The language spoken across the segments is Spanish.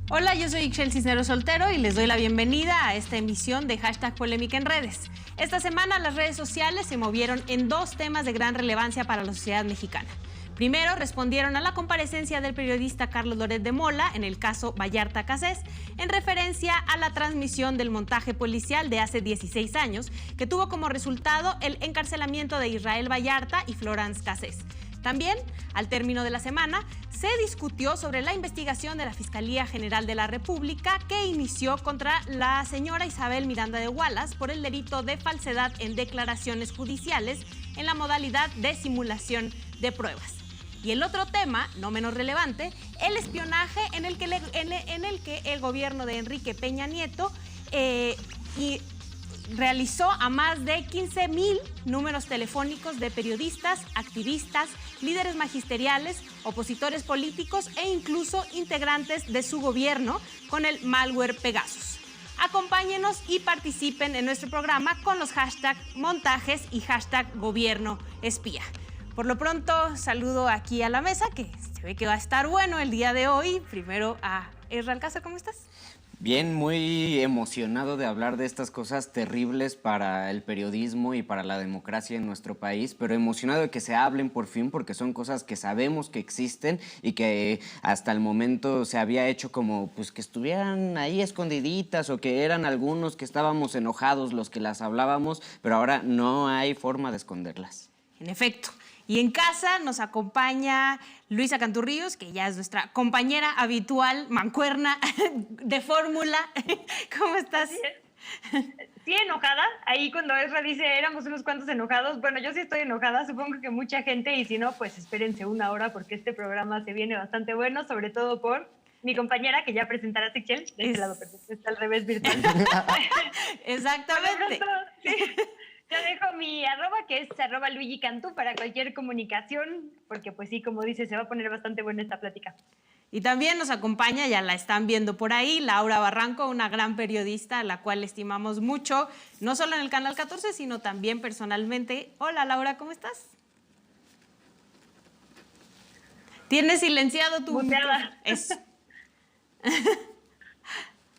Hola, yo soy Ixchel Cisneros Soltero y les doy la bienvenida a esta emisión de Hashtag Polémica en Redes. Esta semana las redes sociales se movieron en dos temas de gran relevancia para la sociedad mexicana. Primero, respondieron a la comparecencia del periodista Carlos Loret de Mola en el caso Vallarta-Cassés, en referencia a la transmisión del montaje policial de hace 16 años, que tuvo como resultado el encarcelamiento de Israel Vallarta y Florence Cassés. También, al término de la semana, se discutió sobre la investigación de la Fiscalía General de la República que inició contra la señora Isabel Miranda de Wallace por el delito de falsedad en declaraciones judiciales en la modalidad de simulación de pruebas. Y el otro tema, no menos relevante, el espionaje en el que el gobierno de Enrique Peña Nieto realizó a más de 15,000 números telefónicos de periodistas, activistas, líderes magisteriales, opositores políticos e incluso integrantes de su gobierno con el malware Pegasus. Acompáñenos y participen en nuestro programa con los hashtags montajes y hashtag gobierno espía. Por lo pronto, saludo aquí a la mesa, que se ve que va a estar bueno el día de hoy. Primero a Ezra Alcázar, ¿cómo estás? Bien, muy emocionado de hablar de estas cosas terribles para el periodismo y para la democracia en nuestro país, pero emocionado de que se hablen por fin, porque son cosas que sabemos que existen y que hasta el momento se había hecho como pues que estuvieran ahí escondiditas o que eran algunos que estábamos enojados los que las hablábamos, pero ahora no hay forma de esconderlas. En efecto. Y en casa nos acompaña Luisa Canturríos, que ya es nuestra compañera habitual, mancuerna de fórmula. ¿Cómo estás? Sí, enojada. Ahí cuando Ezra dice éramos unos cuantos enojados, bueno, yo sí estoy enojada, supongo que mucha gente, y si no, pues espérense una hora porque este programa se viene bastante bueno, sobre todo por mi compañera, que ya presentará Ixchel, de este lado, pero está al revés virtual. Exactamente. Sí. Yo dejo mi arroba, que es @LuigiCantú, para cualquier comunicación, porque pues sí, como dice, se va a poner bastante buena esta plática. Y también nos acompaña, ya la están viendo por ahí, Laura Barranco, una gran periodista a la cual estimamos mucho, no solo en el Canal 14, sino también personalmente. Hola, Laura, ¿cómo estás? ¿Tienes silenciado tu micrófono? Eso.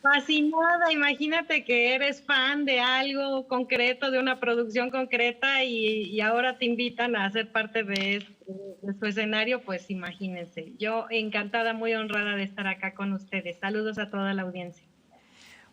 Fascinada, imagínate que eres fan de algo concreto, de una producción concreta y ahora te invitan a ser parte de su escenario, pues imagínense. Yo encantada, muy honrada de estar acá con ustedes. Saludos a toda la audiencia.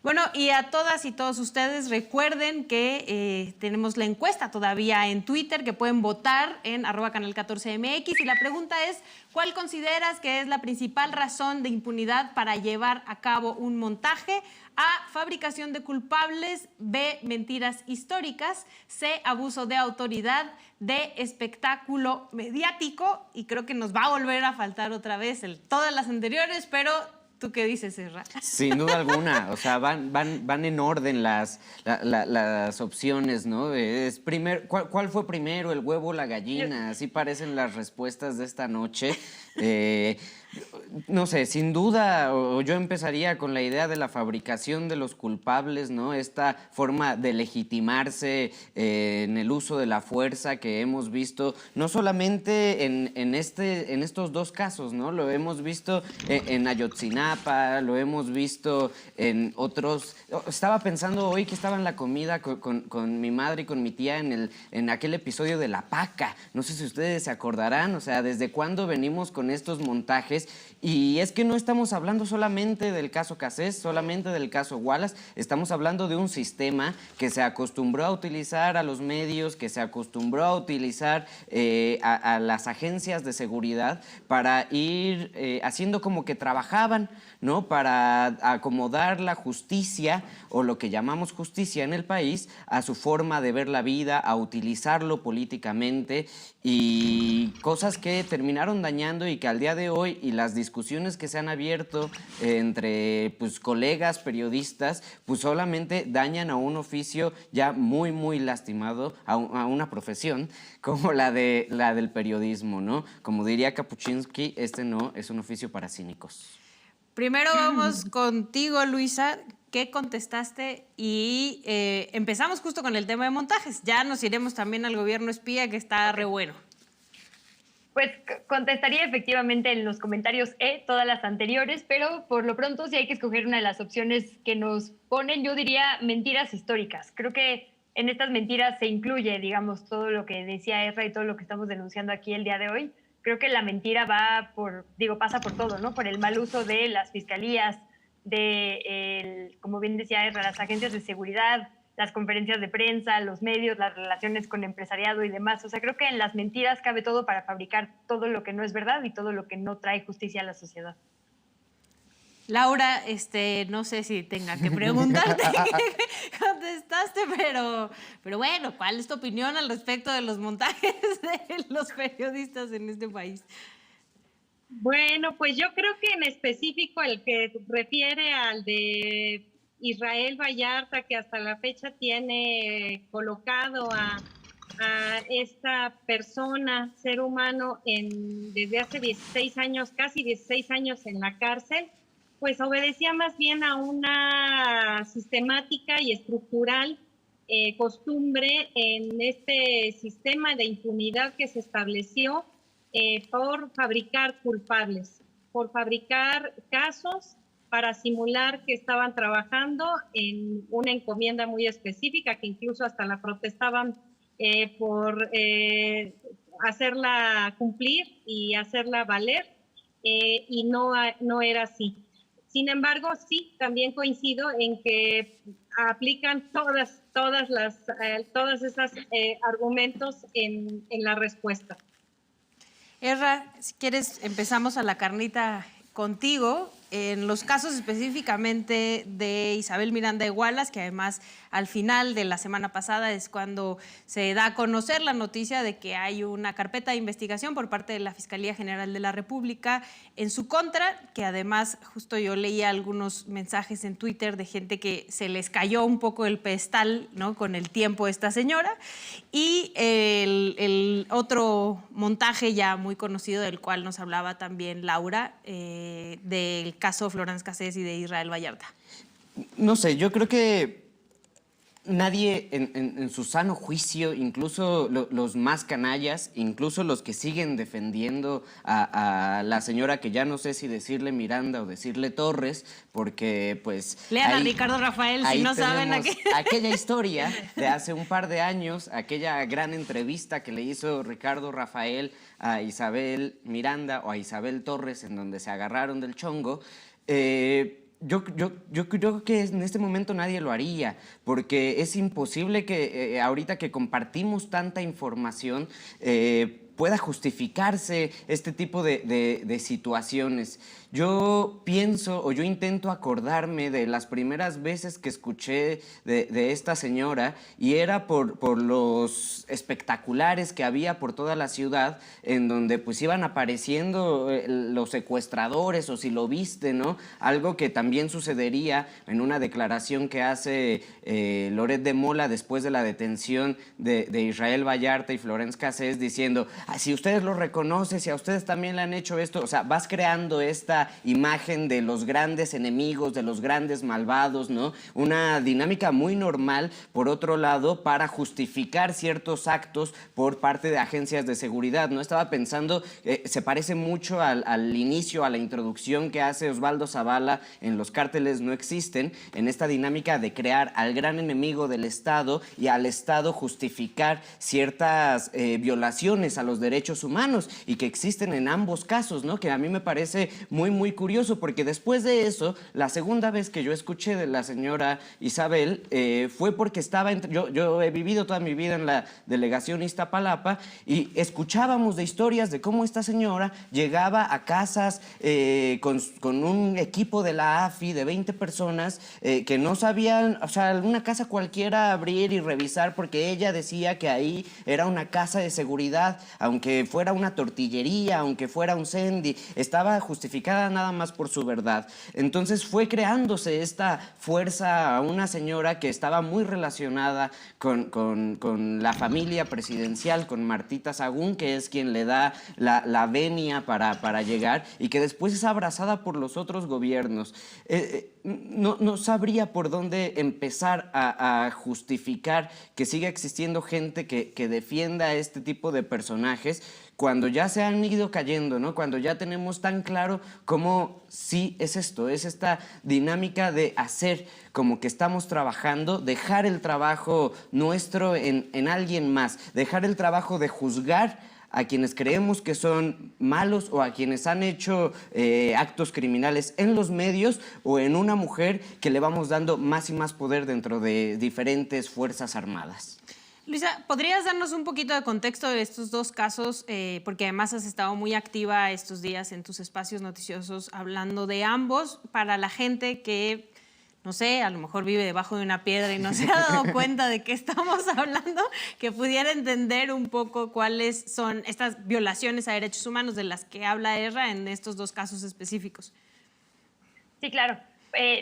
Bueno, y a todas y todos ustedes, recuerden que tenemos la encuesta todavía en Twitter, que pueden votar en @canal14mx, y la pregunta es, ¿cuál consideras que es la principal razón de impunidad para llevar a cabo un montaje? A, fabricación de culpables; B, mentiras históricas; C, abuso de autoridad; D, espectáculo mediático. Y creo que nos va a volver a faltar otra vez todas las anteriores, pero ¿tú qué dices, Ezra? Sin duda alguna, o sea, van en orden las opciones, ¿no? ¿Cuál fue primero, el huevo o la gallina? Así parecen las respuestas de esta noche. No sé, sin duda, yo empezaría con la idea de la fabricación de los culpables, ¿no? Esta forma de legitimarse en el uso de la fuerza que hemos visto, no solamente en estos dos casos, ¿no? Lo hemos visto en Ayotzinapa, lo hemos visto en otros. Estaba pensando hoy que estaba en la comida con mi madre y con mi tía en aquel episodio de La Paca. No sé si ustedes se acordarán, o sea, desde cuándo venimos con estos montajes. Y es que no estamos hablando solamente del caso Cassés, solamente del caso Wallace, estamos hablando de un sistema que se acostumbró a utilizar a los medios, que se acostumbró a utilizar a las agencias de seguridad para ir haciendo como que trabajaban, ¿no? Para acomodar la justicia, o lo que llamamos justicia en el país, a su forma de ver la vida, a utilizarlo políticamente, y cosas que terminaron dañando y que al día de hoy, y las discusiones que se han abierto entre pues, colegas periodistas, pues solamente dañan a un oficio ya muy, muy lastimado, a una profesión como la del periodismo, ¿no? Como diría Kapuczynski, este no es un oficio para cínicos. Primero vamos contigo, Luisa. ¿Qué contestaste? Y empezamos justo con el tema de montajes. Ya nos iremos también al gobierno espía, que está re bueno. Pues contestaría efectivamente en los comentarios todas las anteriores, pero por lo pronto si hay que escoger una de las opciones que nos ponen, yo diría mentiras históricas. Creo que en estas mentiras se incluye, digamos, todo lo que decía Ezra y todo lo que estamos denunciando aquí el día de hoy. Creo que la mentira pasa por todo, ¿no? Por el mal uso de las fiscalías, como bien decía Ezra, las agencias de seguridad, las conferencias de prensa, los medios, las relaciones con empresariado y demás. O sea, creo que en las mentiras cabe todo para fabricar todo lo que no es verdad y todo lo que no trae justicia a la sociedad. Laura, no sé si tenga que preguntarte qué contestaste, pero bueno, ¿cuál es tu opinión al respecto de los montajes de los periodistas en este país? Bueno, pues yo creo que en específico el que refiere al de Israel Vallarta, que hasta la fecha tiene colocado a esta persona, ser humano, desde hace 16 años, casi 16 años en la cárcel, pues obedecía más bien a una sistemática y estructural costumbre en este sistema de impunidad que se estableció por fabricar culpables, por fabricar casos para simular que estaban trabajando en una encomienda muy específica, que incluso hasta la protestaban por hacerla cumplir y hacerla valer, y no era así. Sin embargo, sí, también coincido en que aplican todas esas argumentos en la respuesta. Ezra, si quieres, empezamos a la carnita contigo. En los casos específicamente de Isabel Miranda de Wallace, que además al final de la semana pasada es cuando se da a conocer la noticia de que hay una carpeta de investigación por parte de la Fiscalía General de la República en su contra, que además justo yo leía algunos mensajes en Twitter de gente que se les cayó un poco el pedestal, ¿no?, con el tiempo de esta señora, y el otro montaje ya muy conocido del cual nos hablaba también Laura, del caso Florence Cassés y de Israel Vallarta. No sé, yo creo que nadie en su sano juicio, incluso los más canallas, incluso los que siguen defendiendo a la señora, que ya no sé si decirle Miranda o decirle Torres, porque pues... Lean a Ricardo Rafael si no saben aquella historia de hace un par de años, aquella gran entrevista que le hizo Ricardo Rafael a Isabel Miranda o a Isabel Torres, en donde se agarraron del chongo. Yo creo que en este momento nadie lo haría, porque es imposible que ahorita que compartimos tanta información pueda justificarse este tipo de situaciones. Yo pienso, o yo intento acordarme de las primeras veces que escuché de esta señora, y era por los espectaculares que había por toda la ciudad, en donde pues iban apareciendo los secuestradores, o si lo viste, ¿no? Algo que también sucedería en una declaración que hace Loret de Mola después de la detención de Israel Vallarta y Florence Cassés, diciendo, si ustedes lo reconocen, si a ustedes también le han hecho esto, o sea, vas creando esta imagen de los grandes enemigos, de los grandes malvados, ¿no? Una dinámica muy normal, por otro lado, para justificar ciertos actos por parte de agencias de seguridad, ¿no? Estaba pensando, se parece mucho al inicio, a la introducción que hace Osvaldo Zavala en Los cárteles no existen, en esta dinámica de crear al gran enemigo del Estado y al Estado justificar ciertas violaciones a los derechos humanos, y que existen en ambos casos, ¿no? Que a mí me parece muy curioso, porque después de eso, la segunda vez que yo escuché de la señora Isabel fue porque yo he vivido toda mi vida en la delegación Iztapalapa, y escuchábamos de historias de cómo esta señora llegaba a casas con un equipo de la AFI de 20 personas que no sabían, o sea, alguna casa cualquiera abrir y revisar, porque ella decía que ahí era una casa de seguridad, aunque fuera una tortillería, aunque fuera un Sendy, estaba justificada nada más por su verdad. Entonces fue creándose esta fuerza a una señora que estaba muy relacionada con la familia presidencial, con Martita Sagún, que es quien le da la venia para llegar, y que después es abrazada por los otros gobiernos. No sabría por dónde empezar a justificar que siga existiendo gente que defienda a este tipo de personajes. personajes cuando ya se han ido cayendo, ¿no? Cuando ya tenemos tan claro cómo sí es esto, es esta dinámica de hacer como que estamos trabajando, dejar el trabajo nuestro en alguien más, dejar el trabajo de juzgar a quienes creemos que son malos o a quienes han hecho actos criminales en los medios o en una mujer que le vamos dando más y más poder dentro de diferentes fuerzas armadas. Luisa, ¿podrías darnos un poquito de contexto de estos dos casos? Porque además has estado muy activa estos días en tus espacios noticiosos hablando de ambos para la gente que, no sé, a lo mejor vive debajo de una piedra y no se ha dado cuenta de qué estamos hablando, que pudiera entender un poco cuáles son estas violaciones a derechos humanos de las que habla Erra en estos dos casos específicos. Sí, claro.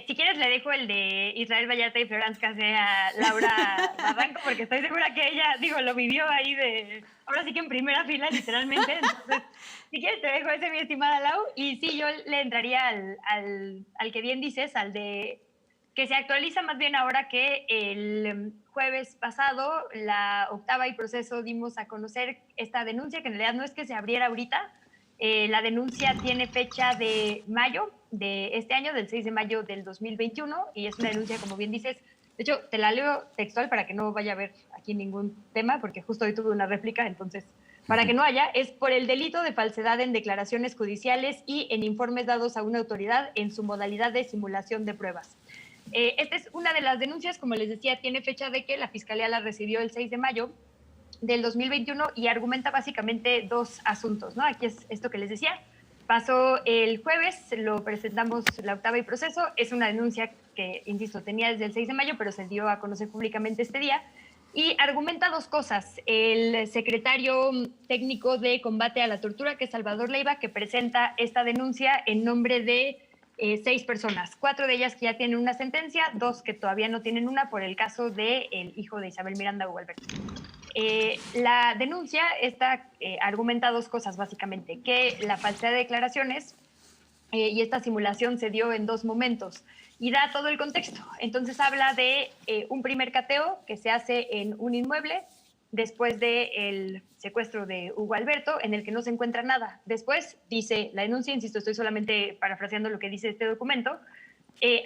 Si quieres le dejo el de Israel Vallarta y Florence Cassé a Laura Barranco, porque estoy segura que ella, lo vivió ahí ahora sí que en primera fila, literalmente. Entonces, si quieres te dejo ese, mi estimada Lau. Y sí, yo le entraría al que bien dices, al de que se actualiza más bien ahora que el jueves pasado, la Octava y Proceso dimos a conocer esta denuncia, que en realidad no es que se abriera ahorita. La denuncia tiene fecha de mayo de este año, del 6 de mayo del 2021, y es una denuncia, como bien dices, de hecho, te la leo textual para que no vaya a haber aquí ningún tema, porque justo hoy tuve una réplica, entonces, para que no haya, es por el delito de falsedad en declaraciones judiciales y en informes dados a una autoridad en su modalidad de simulación de pruebas. Esta es una de las denuncias, como les decía, tiene fecha de que la Fiscalía la recibió el 6 de mayo del 2021 y argumenta básicamente dos asuntos, ¿no? Aquí es esto que les decía. Pasó el jueves, lo presentamos la Octava y Proceso. Es una denuncia que, insisto, tenía desde el 6 de mayo, pero se dio a conocer públicamente este día. Y argumenta dos cosas. El secretario técnico de combate a la tortura, que es Salvador Leiva, que presenta esta denuncia en nombre de 6 personas. 4 de ellas que ya tienen una sentencia, 2 que todavía no tienen una por el caso del hijo de Isabel Miranda Hugo Alberto. La denuncia argumenta dos cosas básicamente, que la falsedad de declaraciones y esta simulación se dio en 2 momentos y da todo el contexto. Entonces habla de un primer cateo que se hace en un inmueble después del secuestro de Hugo Alberto, en el que no se encuentra nada. Después dice la denuncia, insisto, estoy solamente parafraseando lo que dice este documento,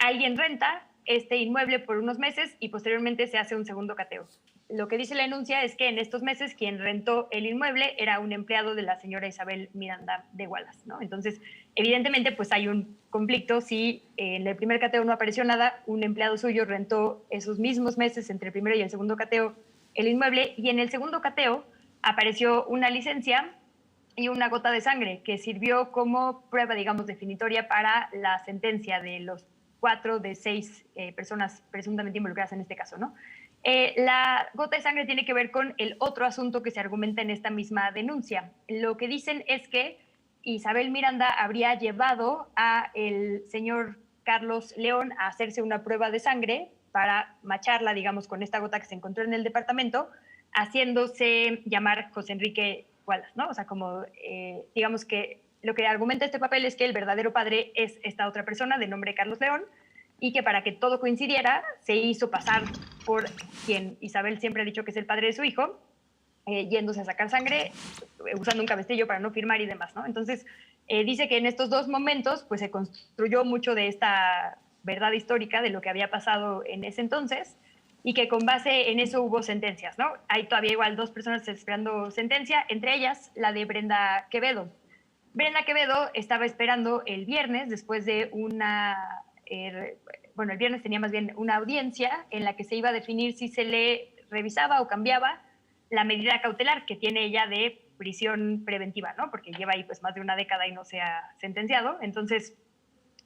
alguien renta este inmueble por unos meses y posteriormente se hace un segundo cateo. Lo que dice la denuncia es que en estos meses quien rentó el inmueble era un empleado de la señora Isabel Miranda de Wallace, ¿no? Entonces, evidentemente, pues hay un conflicto. Si en el primer cateo no apareció nada, un empleado suyo rentó esos mismos meses entre el primero y el segundo cateo el inmueble, y en el segundo cateo apareció una licencia y una gota de sangre que sirvió como prueba, digamos, definitoria para la sentencia de los 4 de 6 personas presuntamente involucradas en este caso, ¿no? La gota de sangre tiene que ver con el otro asunto que se argumenta en esta misma denuncia. Lo que dicen es que Isabel Miranda habría llevado a el señor Carlos León a hacerse una prueba de sangre para macharla, digamos, con esta gota que se encontró en el departamento, haciéndose llamar José Enrique Wallace, ¿no? O sea, como, digamos que lo que argumenta este papel es que el verdadero padre es esta otra persona de nombre Carlos León, y que para que todo coincidiera se hizo pasar por quien Isabel siempre ha dicho que es el padre de su hijo, yéndose a sacar sangre, usando un cabestillo para no firmar y demás, ¿no? Entonces, dice que en estos 2 momentos pues se construyó mucho de esta verdad histórica de lo que había pasado en ese entonces, y que con base en eso hubo sentencias, ¿no? Hay todavía igual 2 personas esperando sentencia, entre ellas la de Brenda Quevedo. Brenda Quevedo estaba esperando el viernes, después de una... bueno, el viernes tenía más bien una audiencia en la que se iba a definir si se le revisaba o cambiaba la medida cautelar que tiene ella de prisión preventiva, ¿no? Porque lleva ahí pues más de una década y no se ha sentenciado. Entonces,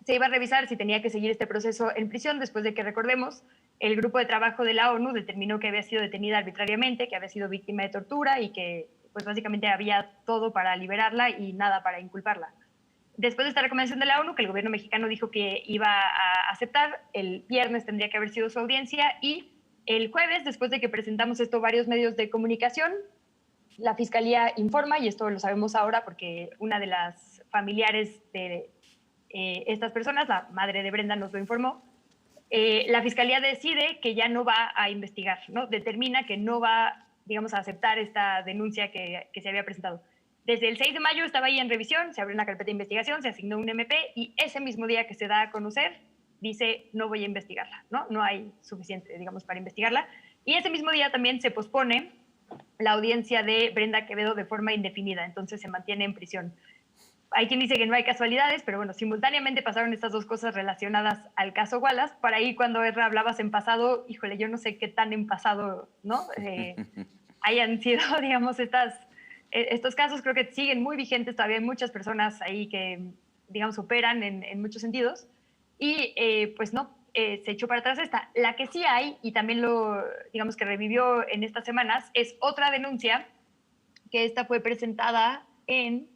se iba a revisar si tenía que seguir este proceso en prisión después de que, recordemos, el grupo de trabajo de la ONU determinó que había sido detenida arbitrariamente, que había sido víctima de tortura y que pues básicamente había todo para liberarla y nada para inculparla. Después de esta recomendación de la ONU, que el gobierno mexicano dijo que iba a aceptar, el viernes tendría que haber sido su audiencia, y el jueves, después de que presentamos esto varios medios de comunicación, la Fiscalía informa, y esto lo sabemos ahora porque una de las familiares de estas personas, la madre de Brenda, nos lo informó, la Fiscalía decide que ya no va a investigar, ¿no? Determina que no va digamos, a aceptar esta denuncia que se había presentado. Desde el 6 de mayo estaba ahí en revisión, se abrió una carpeta de investigación, se asignó un MP y ese mismo día que se da a conocer, dice, no voy a investigarla, ¿no? No hay suficiente, digamos, para investigarla. Y ese mismo día también se pospone la audiencia de Brenda Quevedo de forma indefinida, entonces se mantiene en prisión. Hay quien dice que no hay casualidades, pero bueno, simultáneamente pasaron estas dos cosas relacionadas al caso Wallace. Por ahí cuando Ezra hablabas en pasado, híjole, yo no sé qué tan en pasado, ¿no? Hayan sido, digamos, estos casos. Creo que siguen muy vigentes, todavía hay muchas personas ahí que, digamos, operan en muchos sentidos. Y pues no, se echó para atrás esta. La que sí hay, y también lo, digamos, que revivió en estas semanas, es otra denuncia, que esta fue presentada en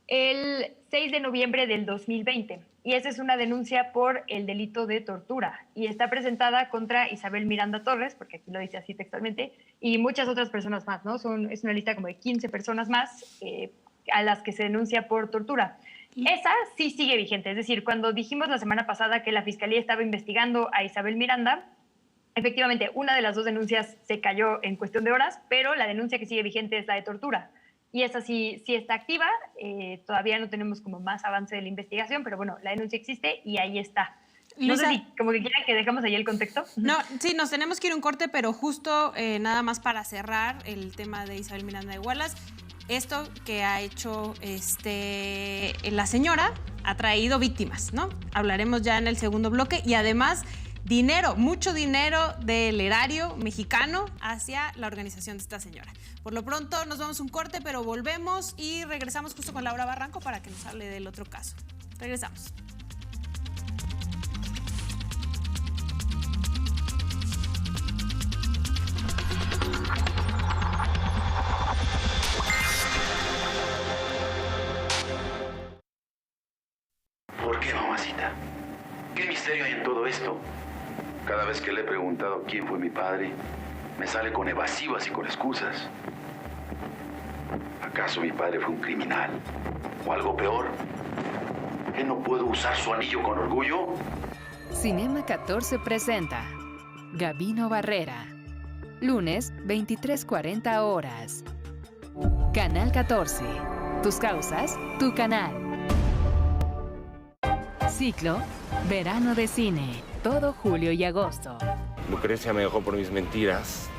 el 6 de noviembre del 2020. Y esa es una denuncia por el delito de tortura. Y está presentada contra Isabel Miranda Torres, porque aquí lo dice así textualmente, y muchas otras personas más, ¿no? Es una lista como de 15 personas más a las que se denuncia por tortura. Esa sí sigue vigente. Es decir, cuando dijimos la semana pasada que la Fiscalía estaba investigando a Isabel Miranda, efectivamente, una de las dos denuncias se cayó en cuestión de horas, pero la denuncia que sigue vigente es la de tortura. Y esa sí está activa. Todavía no tenemos como más avance de la investigación, pero bueno, la denuncia existe y ahí está. No Lisa, sé si como que quieran que dejamos ahí el contexto. No, sí, nos tenemos que ir a un corte, pero justo nada más para cerrar el tema de Isabel Miranda de Wallace. Esto que ha hecho la señora ha traído víctimas, ¿no? Hablaremos ya en el segundo bloque y además dinero, mucho dinero del erario mexicano hacia la organización de esta señora. Por lo pronto nos vamos a un corte, pero volvemos y regresamos justo con Laura Barranco para que nos hable del otro caso. Regresamos. ¿Por qué, mamacita? ¿Qué misterio hay en todo esto? Cada vez que le he preguntado quién fue mi padre, me sale con evasivas y con excusas. ¿Acaso mi padre fue un criminal? ¿O algo peor? ¿Que no puedo usar su anillo con orgullo? Cinema 14 presenta Gabino Barrera. Lunes, 23:40 horas. Canal 14. Tus causas, tu canal. Ciclo Verano de Cine. Todo julio y agosto. Lucrecia me dejó por mis mentiras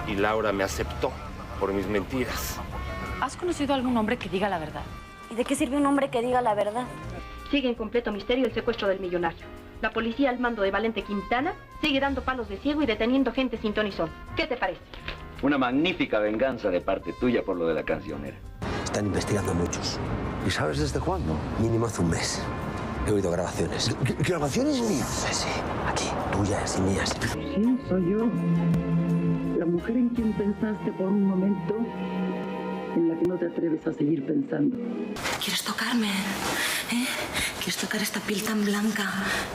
y Laura me aceptó por mis mentiras. ¿Has conocido a algún hombre que diga la verdad? ¿Y de qué sirve un hombre que diga la verdad? Sigue en completo misterio el secuestro del millonario. La policía al mando de Valente Quintana sigue dando palos de ciego y deteniendo gente sin ton y son. ¿Qué te parece? Una magnífica venganza de parte tuya por lo de la cancionera. Están investigando muchos. ¿Y sabes desde cuándo? Mínimo hace un mes. He oído grabaciones. ¿Grabaciones mías? Sí, aquí, tuyas y mías. Sí, soy yo. La mujer en quien pensaste por un momento, en la que no te atreves a seguir pensando. ¿Quieres tocarme? ¿Quieres tocar esta piel tan blanca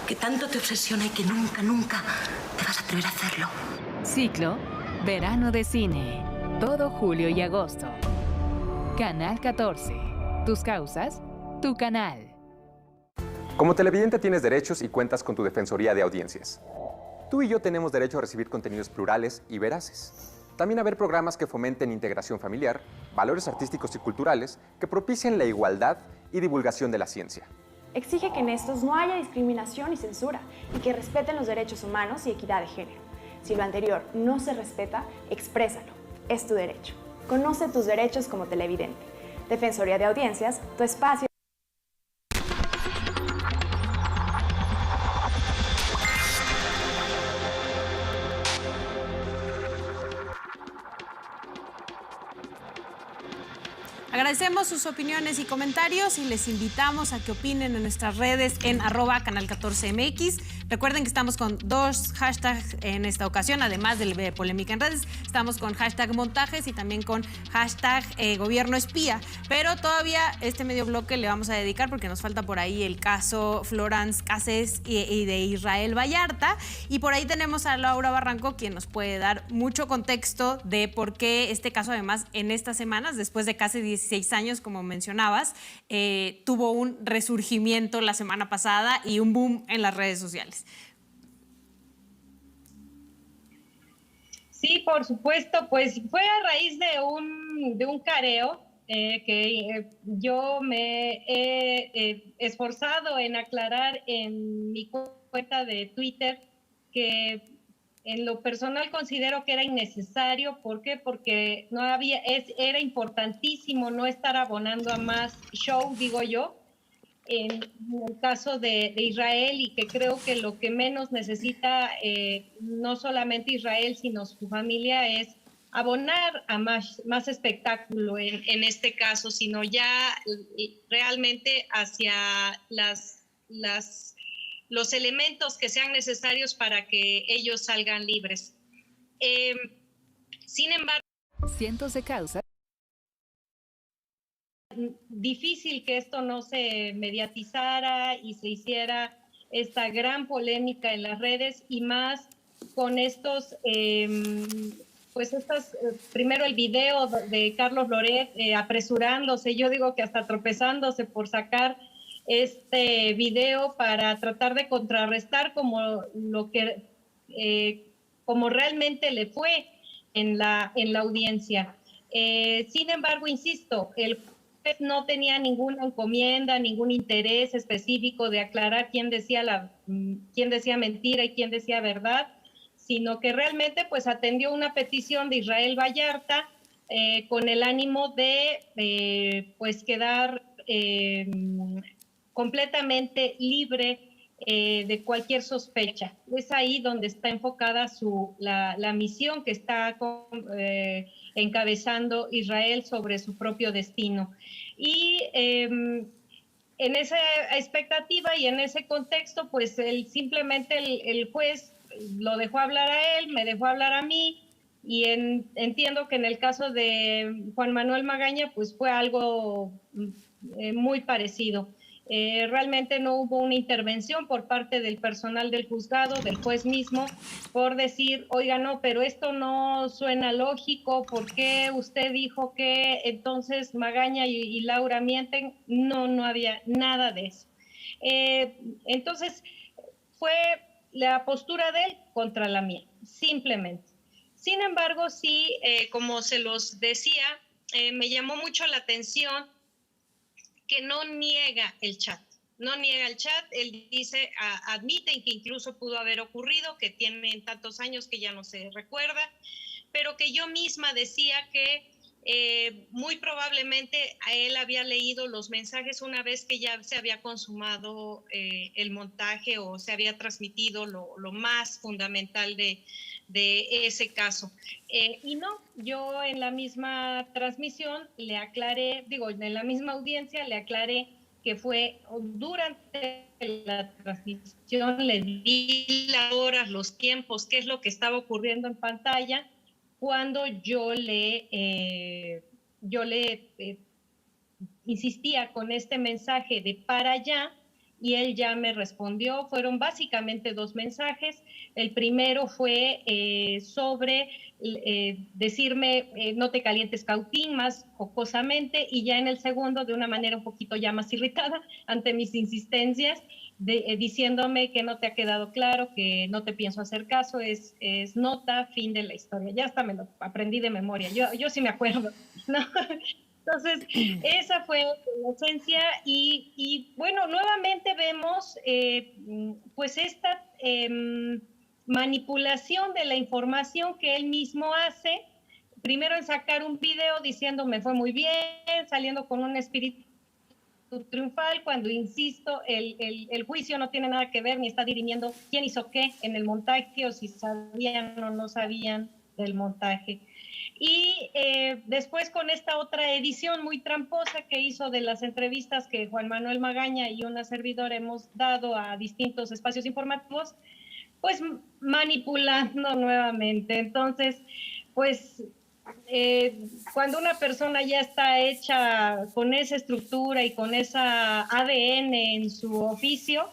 que tanto te obsesiona y que nunca, nunca te vas a atrever a hacerlo? Ciclo Verano de Cine. Todo julio y agosto. Canal 14. Tus causas, tu canal. Como televidente tienes derechos y cuentas con tu Defensoría de Audiencias. Tú y yo tenemos derecho a recibir contenidos plurales y veraces. También a ver programas que fomenten integración familiar, valores artísticos y culturales, que propicien la igualdad y divulgación de la ciencia. Exige que en estos no haya discriminación y censura y que respeten los derechos humanos y equidad de género. Si lo anterior no se respeta, exprésalo. Es tu derecho. Conoce tus derechos como televidente. Defensoría de Audiencias, tu espacio. Agradecemos sus opiniones y comentarios y les invitamos a que opinen en nuestras redes en @canal14mx. Recuerden que estamos con 2 hashtags en esta ocasión, además del de polémica en redes. Estamos con hashtag montajes y también con hashtag gobierno espía. Pero todavía este medio bloque le vamos a dedicar porque nos falta por ahí el caso Florence Cassés y de Israel Vallarta. Y por ahí tenemos a Laura Barranco, quien nos puede dar mucho contexto de por qué este caso, además, en estas semanas, después de casi 16 años, como mencionabas, tuvo un resurgimiento la semana pasada y un boom en las redes sociales. Sí, por supuesto, pues fue a raíz de un careo que yo me he esforzado en aclarar en mi cuenta de Twitter, que en lo personal considero que era innecesario. ¿Por qué? Porque no había, era importantísimo no estar abonando a más show, digo yo, en el caso de Israel, y que creo que lo que menos necesita no solamente Israel, sino su familia, es abonar a más espectáculo en este caso, sino ya realmente hacia los elementos que sean necesarios para que ellos salgan libres. Sin embargo, cientos de causas. Difícil que esto no se mediatizara y se hiciera esta gran polémica en las redes, y más con estos, primero el video de Carlos Loret apresurándose, yo digo que hasta tropezándose por sacar este video para tratar de contrarrestar como realmente le fue en la audiencia. Sin embargo, insisto, el juez no tenía ninguna encomienda, ningún interés específico de aclarar quién decía mentira y quién decía verdad, sino que realmente pues atendió una petición de Israel Vallarta con el ánimo de pues quedar completamente libre de cualquier sospecha. Es ahí donde está enfocada la misión que está encabezando Israel sobre su propio destino. Y en esa expectativa y en ese contexto, pues simplemente el juez lo dejó hablar a él, me dejó hablar a mí, y entiendo que en el caso de Juan Manuel Magaña, pues fue algo muy parecido. Realmente no hubo una intervención por parte del personal del juzgado, del juez mismo, por decir, oiga, no, pero esto no suena lógico, ¿por qué usted dijo que entonces Magaña y Laura mienten? No había nada de eso. Entonces, fue la postura de él contra la mía, simplemente. Sin embargo, sí, como se los decía, me llamó mucho la atención que no niega el chat. No niega el chat, él dice, admiten que incluso pudo haber ocurrido, que tienen tantos años que ya no se recuerda, pero que yo misma decía que muy probablemente a él había leído los mensajes una vez que ya se había consumado el montaje o se había transmitido lo más fundamental de ese caso. Y no, yo en la misma transmisión le aclaré, en la misma audiencia le aclaré que fue durante la transmisión, le di las horas, los tiempos, qué es lo que estaba ocurriendo en pantalla, cuando yo le insistía con este mensaje de para allá, y él ya me respondió. Fueron básicamente dos mensajes. El primero fue sobre decirme no te calientes, Cautín, más jocosamente, y ya en el segundo de una manera un poquito ya más irritada ante mis insistencias, diciéndome que no te ha quedado claro, que no te pienso hacer caso, es nota, fin de la historia. Ya hasta me lo aprendí de memoria, yo sí me acuerdo, ¿no? Entonces, esa fue la esencia, y bueno, nuevamente vemos pues esta manipulación de la información que él mismo hace, primero en sacar un video diciendo me fue muy bien, saliendo con un espíritu triunfal, cuando, insisto, el juicio no tiene nada que ver, ni está dirimiendo quién hizo qué en el montaje, o si sabían o no sabían del montaje. Y después con esta otra edición muy tramposa que hizo de las entrevistas que Juan Manuel Magaña y una servidora hemos dado a distintos espacios informativos, pues manipulando nuevamente. Entonces, pues cuando una persona ya está hecha con esa estructura y con esa ADN en su oficio,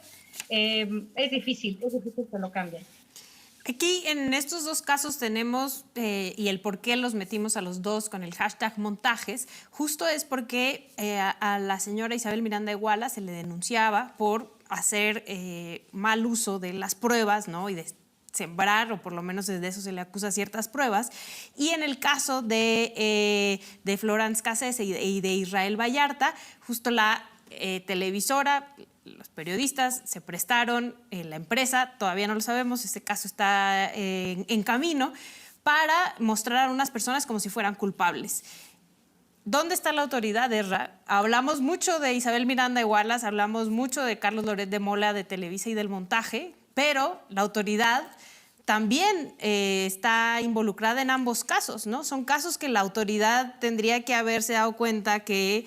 es difícil que lo cambien. Aquí en estos dos casos tenemos, y el por qué los metimos a los dos con el hashtag montajes, justo es porque a la señora Isabel Miranda Iguala se le denunciaba por hacer mal uso de las pruebas, ¿no? Y de sembrar, o por lo menos desde eso se le acusa ciertas pruebas. Y en el caso de Florence Cassés y de Israel Vallarta, justo la televisora, los periodistas se prestaron, la empresa, todavía no lo sabemos, este caso está en camino, para mostrar a unas personas como si fueran culpables. ¿Dónde está la autoridad, Ezra? Hablamos mucho de Isabel Miranda de Wallace, hablamos mucho de Carlos Loret de Mola de Televisa y del montaje, pero la autoridad también está involucrada en ambos casos, ¿no? Son casos que la autoridad tendría que haberse dado cuenta que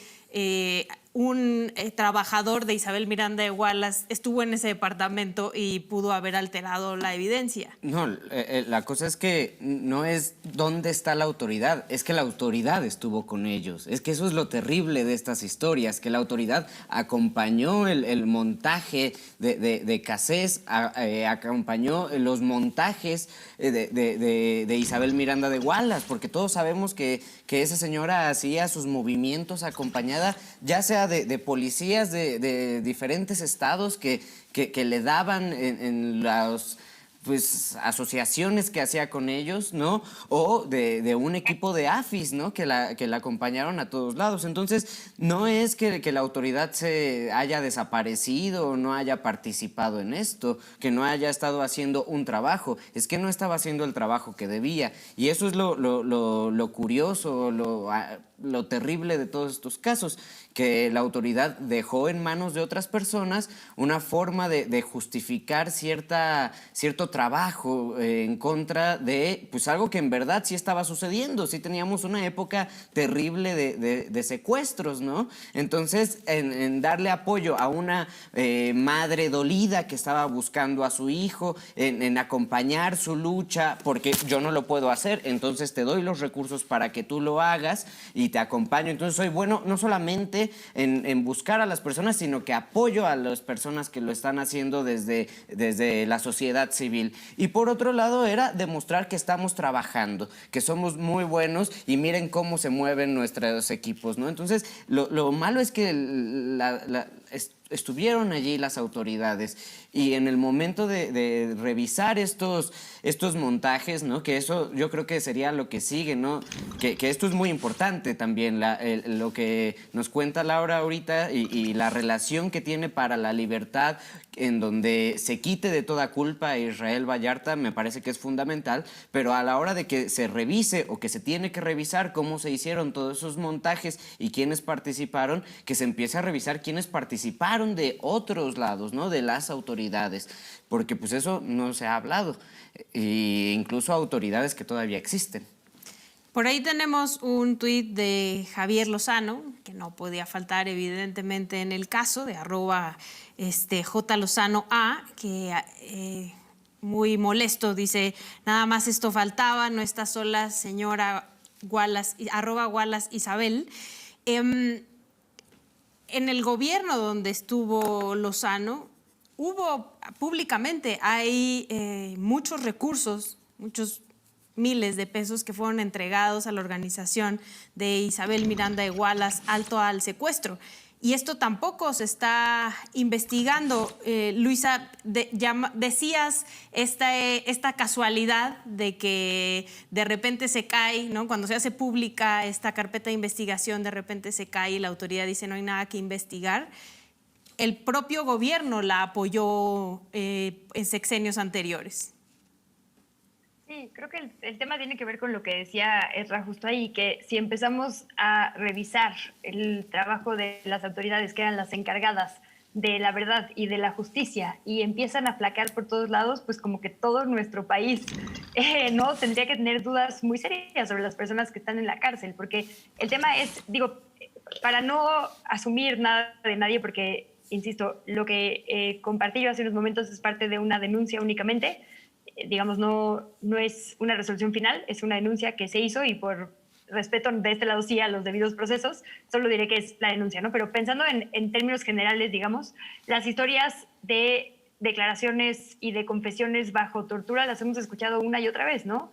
un trabajador de Isabel Miranda de Wallace estuvo en ese departamento y pudo haber alterado la evidencia. No, la cosa es que no es dónde está la autoridad, es que la autoridad estuvo con ellos. Es que eso es lo terrible de estas historias, que la autoridad acompañó el montaje de Cassés, acompañó los montajes de Isabel Miranda de Wallace, porque todos sabemos que esa señora hacía sus movimientos acompañada, ya sea de policías de diferentes estados que le daban en las asociaciones que hacía con ellos, ¿no? O de un equipo de AFIS, ¿no? Que la acompañaron a todos lados. Entonces, no es que la autoridad se haya desaparecido o no haya participado en esto, que no haya estado haciendo un trabajo, es que no estaba haciendo el trabajo que debía. Y eso es lo curioso, lo terrible de todos estos casos, que la autoridad dejó en manos de otras personas una forma de justificar cierto trabajo en contra de algo que en verdad sí estaba sucediendo. Sí teníamos una época terrible de secuestros, ¿no? Entonces, en darle apoyo a una madre dolida que estaba buscando a su hijo, en acompañar su lucha, porque yo no lo puedo hacer, entonces te doy los recursos para que tú lo hagas y te acompaño. Entonces soy bueno no solamente en buscar a las personas, sino que apoyo a las personas que lo están haciendo desde la sociedad civil. Y por otro lado era demostrar que estamos trabajando, que somos muy buenos y miren cómo se mueven nuestros equipos, ¿no? Entonces lo malo es que estuvieron allí las autoridades y en el momento de revisar estos montajes, ¿no? Que eso yo creo que sería lo que sigue, ¿no? Que esto es muy importante también, lo que nos cuenta Laura ahorita y la relación que tiene para la libertad, en donde se quite de toda culpa a Israel Vallarta, me parece que es fundamental, pero a la hora de que se revise o que se tiene que revisar cómo se hicieron todos esos montajes y quiénes participaron, que se empiece a revisar quiénes participaron de otros lados, ¿no? De las autoridades, porque pues eso no se ha hablado, e incluso autoridades que todavía existen. Por ahí tenemos un tuit de Javier Lozano, que no podía faltar evidentemente en el caso, de @JLozanoA, que muy molesto dice: nada más esto faltaba, no está sola señora Wallace, @Wallace Isabel. En el gobierno donde estuvo Lozano, hay muchos recursos, muchos miles de pesos que fueron entregados a la organización de Isabel Miranda de Wallace, Alto al Secuestro. Y esto tampoco se está investigando. Luisa, decías esta casualidad de que de repente se cae, ¿no? Cuando se hace pública esta carpeta de investigación, de repente se cae y la autoridad dice no hay nada que investigar. El propio gobierno la apoyó en sexenios anteriores. Sí, creo que el tema tiene que ver con lo que decía Ezra justo ahí, que si empezamos a revisar el trabajo de las autoridades que eran las encargadas de la verdad y de la justicia y empiezan a flaquear por todos lados, pues como que todo nuestro país no tendría que tener dudas muy serias sobre las personas que están en la cárcel, porque el tema es, digo, para no asumir nada de nadie, porque, insisto, lo que compartí yo hace unos momentos es parte de una denuncia únicamente. Digamos, no es una resolución final, es una denuncia que se hizo y por respeto de este lado sí a los debidos procesos, solo diré que es la denuncia, ¿no? Pero pensando en términos generales, digamos, las historias de declaraciones y de confesiones bajo tortura las hemos escuchado una y otra vez, ¿no?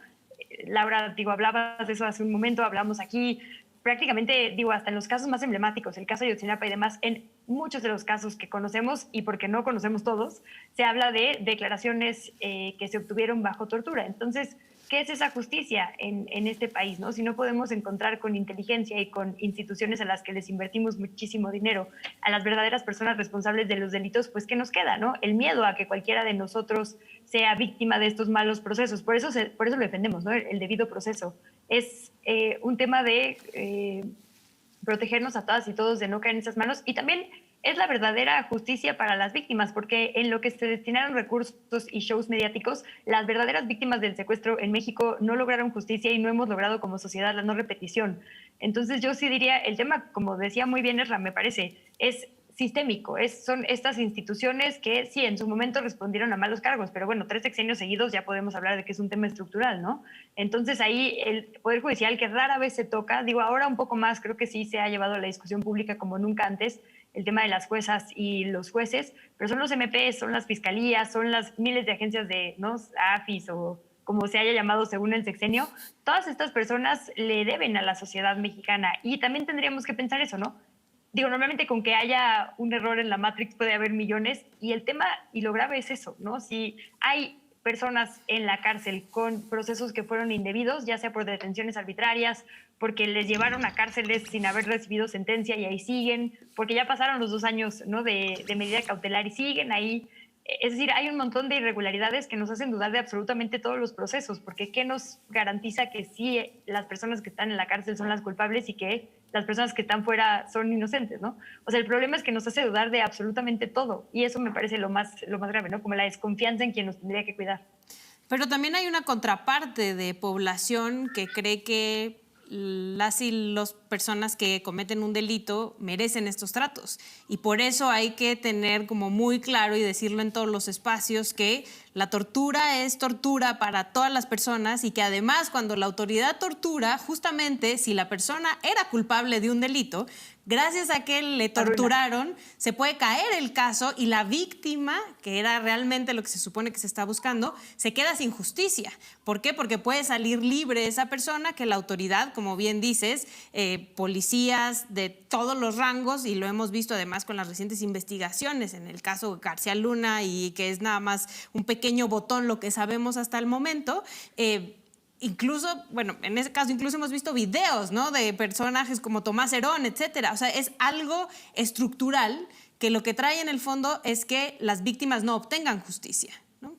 Laura, hablabas de eso hace un momento, hablamos aquí prácticamente, digo, hasta en los casos más emblemáticos, el caso de Ayotzinapa y demás, en muchos de los casos que conocemos, y porque no conocemos todos, se habla de declaraciones que se obtuvieron bajo tortura. Entonces, ¿qué es esa justicia en este país, ¿no? Si no podemos encontrar con inteligencia y con instituciones a las que les invertimos muchísimo dinero a las verdaderas personas responsables de los delitos, pues ¿qué nos queda, no? El miedo a que cualquiera de nosotros sea víctima de estos malos procesos. Por eso lo defendemos, ¿no? El debido proceso. Es un tema de protegernos a todas y todos de no caer en esas manos, y también es la verdadera justicia para las víctimas, porque en lo que se destinaron recursos y shows mediáticos, las verdaderas víctimas del secuestro en México no lograron justicia y no hemos logrado como sociedad la no repetición. Entonces yo sí diría, el tema, como decía muy bien Ezra, me parece, es sistémico, son estas instituciones que sí, en su momento respondieron a malos cargos, pero bueno, 3 sexenios seguidos ya podemos hablar de que es un tema estructural, ¿no? Entonces ahí el Poder Judicial, que rara vez se toca, digo, ahora un poco más, creo que sí se ha llevado a la discusión pública como nunca antes, el tema de las juezas y los jueces, pero son los MPs, son las fiscalías, son las miles de agencias de, ¿no?, AFIS o como se haya llamado según el sexenio. Todas estas personas le deben a la sociedad mexicana, y también tendríamos que pensar eso, ¿no? Digo, normalmente con que haya un error en la Matrix puede haber millones, y el tema y lo grave es eso, ¿no? Si hay personas en la cárcel con procesos que fueron indebidos, ya sea por detenciones arbitrarias, porque les llevaron a cárceles sin haber recibido sentencia y ahí siguen, porque ya pasaron los 2 años, ¿no?, de medida cautelar y siguen ahí. Es decir, hay un montón de irregularidades que nos hacen dudar de absolutamente todos los procesos, porque ¿qué nos garantiza que sí las personas que están en la cárcel son las culpables y que las personas que están fuera son inocentes, ¿no? O sea, el problema es que nos hace dudar de absolutamente todo, y eso me parece lo más grave, ¿no? Como la desconfianza en quien nos tendría que cuidar. Pero también hay una contraparte de población que cree que las y las personas que cometen un delito merecen estos tratos, y por eso hay que tener como muy claro y decirlo en todos los espacios que la tortura es tortura para todas las personas, y que además cuando la autoridad tortura, justamente si la persona era culpable de un delito, gracias a que le torturaron, se puede caer el caso y la víctima, que era realmente lo que se supone que se está buscando, se queda sin justicia. ¿Por qué? Porque puede salir libre esa persona que la autoridad, como bien dices, policías de todos los rangos, y lo hemos visto además con las recientes investigaciones en el caso García Luna, y que es nada más un pequeño botón lo que sabemos hasta el momento. Incluso, bueno, en ese caso incluso hemos visto videos, ¿no?, de personajes como Tomás Herón, etcétera. O sea, es algo estructural que lo que trae en el fondo es que las víctimas no obtengan justicia, ¿no?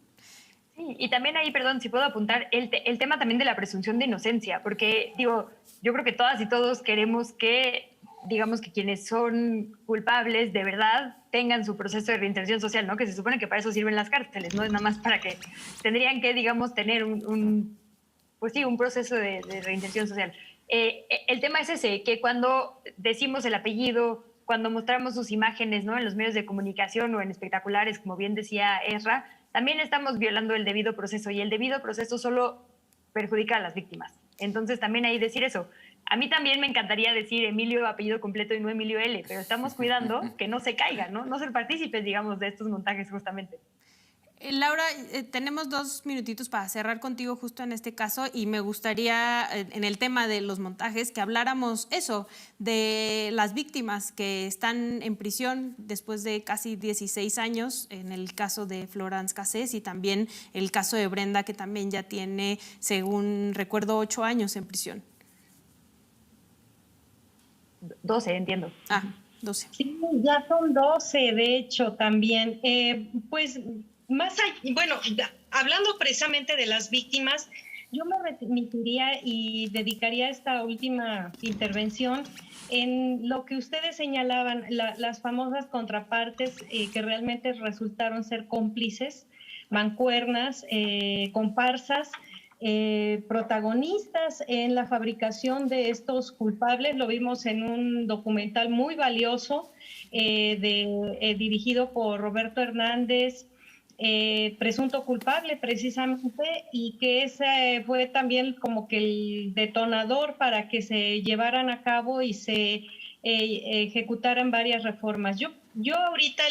Sí, y también ahí, perdón, si puedo apuntar, el tema también de la presunción de inocencia, porque, digo, yo creo que todas y todos queremos que, digamos, que quienes son culpables de verdad tengan su proceso de reinserción social, ¿no? Que se supone que para eso sirven las cárceles, no es nada más para que tendrían que, digamos, tener pues sí, un proceso de reinserción social. El tema es ese, que cuando decimos el apellido, cuando mostramos sus imágenes, ¿no?, en los medios de comunicación o en espectaculares, como bien decía Ezra, también estamos violando el debido proceso, y el debido proceso solo perjudica a las víctimas. Entonces también ahí decir eso. A mí también me encantaría decir Emilio apellido completo y no Emilio L., pero estamos cuidando que no se caigan, ¿no? No ser partícipes, digamos, de estos montajes justamente. Laura, tenemos 2 minutitos para cerrar contigo justo en este caso, y me gustaría, en el tema de los montajes, que habláramos eso, de las víctimas que están en prisión después de casi 16 años, en el caso de Florence Cassés, y también el caso de Brenda, que también ya tiene, según recuerdo, 8 años en prisión. 12, entiendo. 12. Sí, ya son 12, de hecho, también. Pues... Más allá, bueno, hablando precisamente de las víctimas, yo me remitiría y dedicaría esta última intervención en lo que ustedes señalaban, las famosas contrapartes que realmente resultaron ser cómplices, mancuernas, comparsas, protagonistas en la fabricación de estos culpables. Lo vimos en un documental muy valioso dirigido por Roberto Hernández, presunto culpable precisamente, y que ese fue también como que el detonador para que se llevaran a cabo y se ejecutaran varias reformas. Yo ahorita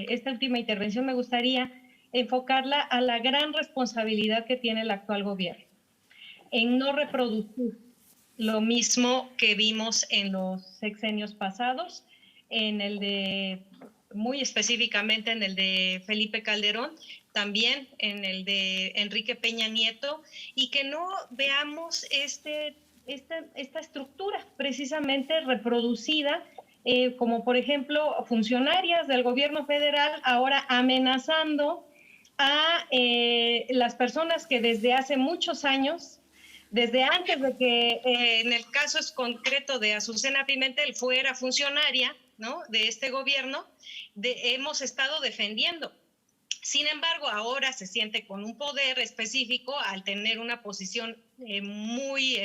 esta última intervención me gustaría enfocarla a la gran responsabilidad que tiene el actual gobierno en no reproducir lo mismo que vimos en los sexenios pasados, muy específicamente en el de Felipe Calderón, también en el de Enrique Peña Nieto, y que no veamos esta estructura precisamente reproducida, como por ejemplo funcionarias del gobierno federal ahora amenazando a las personas que desde hace muchos años, desde antes de que en el caso es concreto de Azucena Pimentel fuera funcionaria, ¿no?, de este gobierno, hemos estado defendiendo. Sin embargo, ahora se siente con un poder específico al tener una posición muy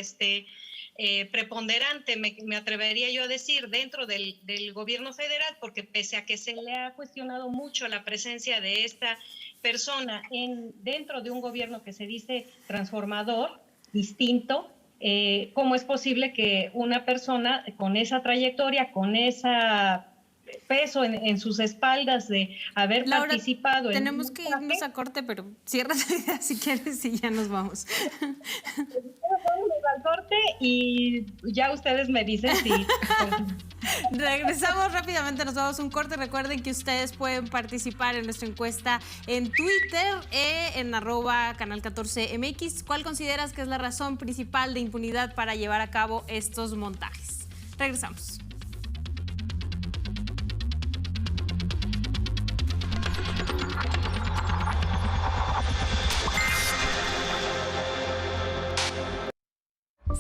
preponderante, me atrevería yo a decir, dentro del gobierno federal, porque pese a que se le ha cuestionado mucho la presencia de esta persona dentro de un gobierno que se dice transformador, distinto, ¿cómo es posible que una persona con esa trayectoria, con esa peso en sus espaldas de haber Laura, participado tenemos que irnos a corte, pero cierra tu idea si quieres y ya nos vamos. Vamos al corte y ya ustedes me dicen si... Regresamos rápidamente, nos vamos a un corte. Recuerden que ustedes pueden participar en nuestra encuesta en Twitter, en @canal14mx. ¿Cuál consideras que es la razón principal de impunidad para llevar a cabo estos montajes? Regresamos.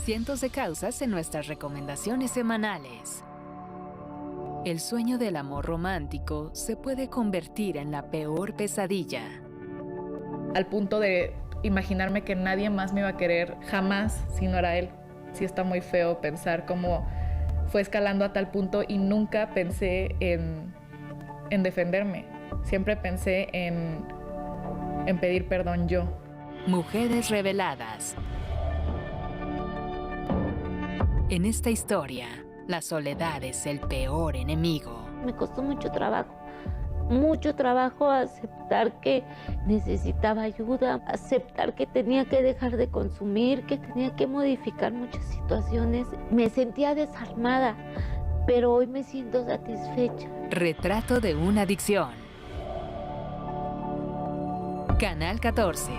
Cientos de causas en nuestras recomendaciones semanales. El sueño del amor romántico se puede convertir en la peor pesadilla. Al punto de imaginarme que nadie más me iba a querer jamás si no era él. Sí está muy feo pensar cómo fue escalando a tal punto y nunca pensé en defenderme. Siempre pensé en pedir perdón yo. Mujeres reveladas. En esta historia, la soledad es el peor enemigo. Me costó mucho trabajo aceptar que necesitaba ayuda, aceptar que tenía que dejar de consumir, que tenía que modificar muchas situaciones. Me sentía desarmada, pero hoy me siento satisfecha. Retrato de una adicción. Canal 14.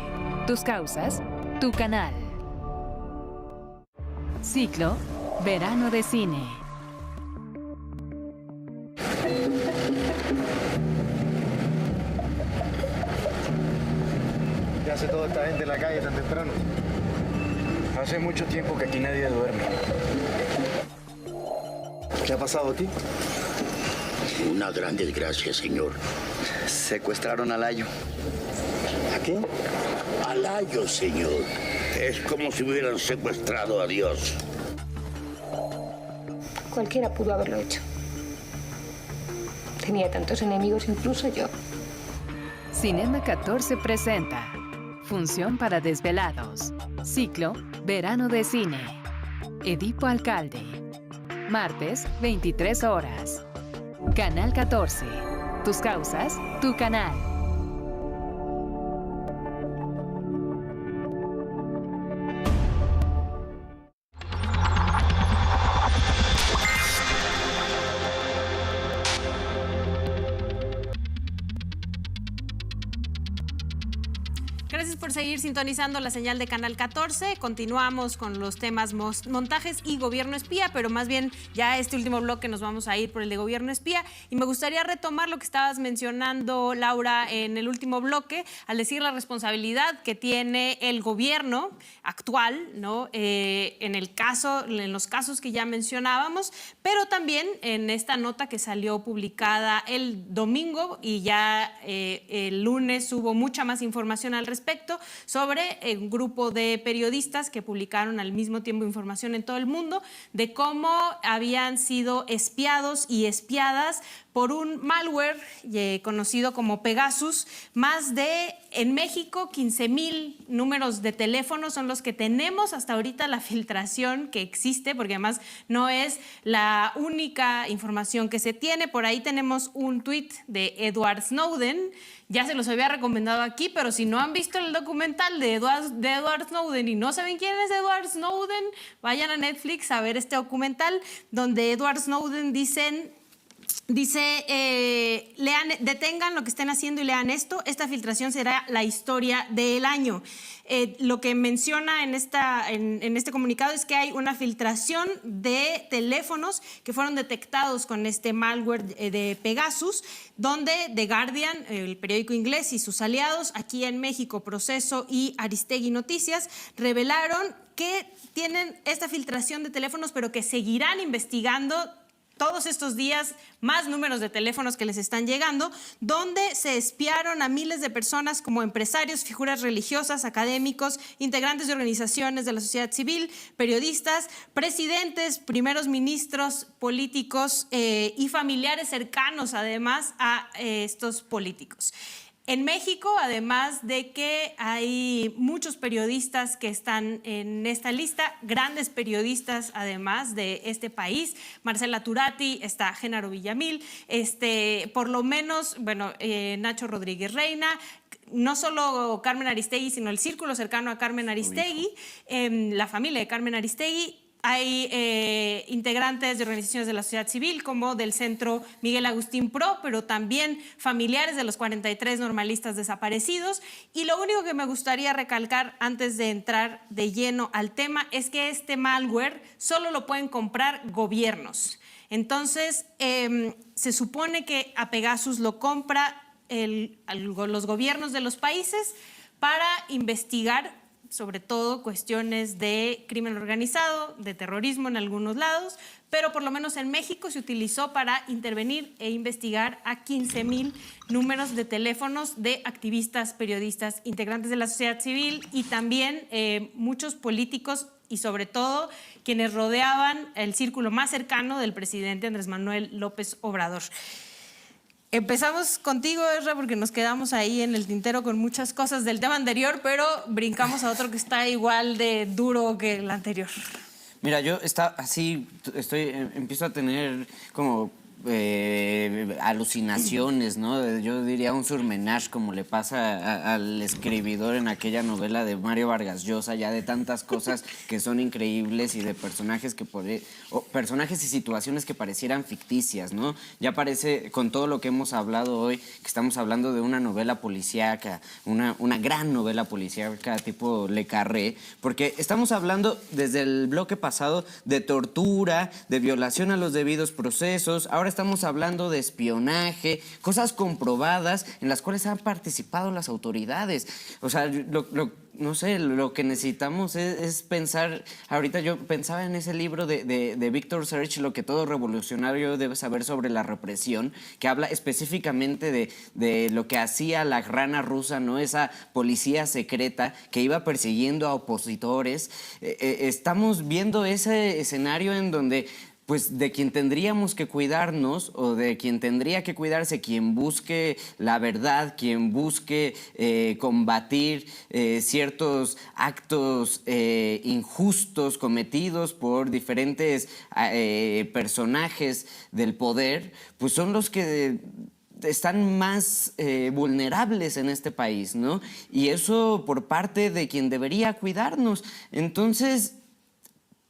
Tus causas, tu canal. Ciclo Verano de Cine. ¿Qué hace toda esta gente en la calle tan temprano? Hace mucho tiempo que aquí nadie duerme. ¿Qué ha pasado a ti? Una gran desgracia, señor. Secuestraron a Layo. ¿A qué? A Layo, señor. Es como si hubieran secuestrado a Dios. Cualquiera pudo haberlo hecho. Tenía tantos enemigos, incluso yo. Cinema 14 presenta Función para desvelados. Ciclo Verano de Cine. Edipo Alcalde. Martes, 23 horas. Canal 14. Tus causas, tu canal. Gracias por seguir sintonizando la señal de Canal 14. Continuamos con los temas montajes y gobierno espía, pero más bien ya este último bloque nos vamos a ir por el de gobierno espía. Y me gustaría retomar lo que estabas mencionando, Laura, en el último bloque, al decir la responsabilidad que tiene el gobierno actual, ¿no? En los casos que ya mencionábamos, pero también en esta nota que salió publicada el domingo y ya el lunes hubo mucha más información al respecto sobre un grupo de periodistas que publicaron al mismo tiempo información en todo el mundo de cómo habían sido espiados y espiadas por un malware conocido como Pegasus. En México, 15,000 números de teléfono son los que tenemos hasta ahorita la filtración que existe, porque además no es la única información que se tiene. Por ahí tenemos un tuit de Edward Snowden. Ya se los había recomendado aquí, pero si no han visto el documental de Edward Snowden y no saben quién es Edward Snowden, vayan a Netflix a ver este documental donde Edward Snowden dice, detengan lo que estén haciendo y lean esto. Esta filtración será la historia del año. Lo que menciona en este comunicado es que hay una filtración de teléfonos que fueron detectados con este malware de Pegasus, donde The Guardian, el periódico inglés, y sus aliados aquí en México, Proceso y Aristegui Noticias, revelaron que tienen esta filtración de teléfonos, pero que seguirán investigando todos estos días más números de teléfonos que les están llegando, donde se espiaron a miles de personas como empresarios, figuras religiosas, académicos, integrantes de organizaciones de la sociedad civil, periodistas, presidentes, primeros ministros, políticos y familiares cercanos además a estos políticos. En México, además de que hay muchos periodistas que están en esta lista, grandes periodistas además de este país, Marcela Turati, está Genaro Villamil, por lo menos, Nacho Rodríguez Reina, no solo Carmen Aristegui, sino el círculo cercano a Carmen Aristegui, la familia de Carmen Aristegui. Hay integrantes de organizaciones de la sociedad civil como del Centro Miguel Agustín Pro, pero también familiares de los 43 normalistas desaparecidos. Y lo único que me gustaría recalcar antes de entrar de lleno al tema es que este malware solo lo pueden comprar gobiernos. Entonces, se supone que a Pegasus lo compra los gobiernos de los países para investigar sobre todo cuestiones de crimen organizado, de terrorismo en algunos lados, pero por lo menos en México se utilizó para intervenir e investigar a 15,000 números de teléfonos de activistas, periodistas, integrantes de la sociedad civil y también muchos políticos y sobre todo quienes rodeaban el círculo más cercano del presidente Andrés Manuel López Obrador. Empezamos contigo, Ezra, porque nos quedamos ahí en el tintero con muchas cosas del tema anterior, pero brincamos a otro que está igual de duro que el anterior. Mira, yo empiezo a tener como alucinaciones, ¿no? Yo diría un surmenage, como le pasa al escribidor en aquella novela de Mario Vargas Llosa, ya de tantas cosas que son increíbles y de personajes personajes y situaciones que parecieran ficticias, ¿no? Ya parece, con todo lo que hemos hablado hoy, que estamos hablando de una novela policíaca, una gran novela policíaca tipo Le Carré, porque estamos hablando desde el bloque pasado de tortura, de violación a los debidos procesos. Ahora estamos hablando de espionaje, cosas comprobadas en las cuales han participado las autoridades. O sea, no sé, lo que necesitamos es pensar. Ahorita yo pensaba en ese libro de Victor Serge, Lo que todo revolucionario debe saber sobre la represión, que habla específicamente de lo que hacía la rana rusa, ¿no? Esa policía secreta que iba persiguiendo a opositores. Estamos viendo ese escenario en donde, pues, de quien tendríamos que cuidarnos o de quien tendría que cuidarse, quien busque la verdad, quien busque combatir ciertos actos injustos cometidos por diferentes personajes del poder, pues son los que están más vulnerables en este país, ¿no? Y eso por parte de quien debería cuidarnos. Entonces,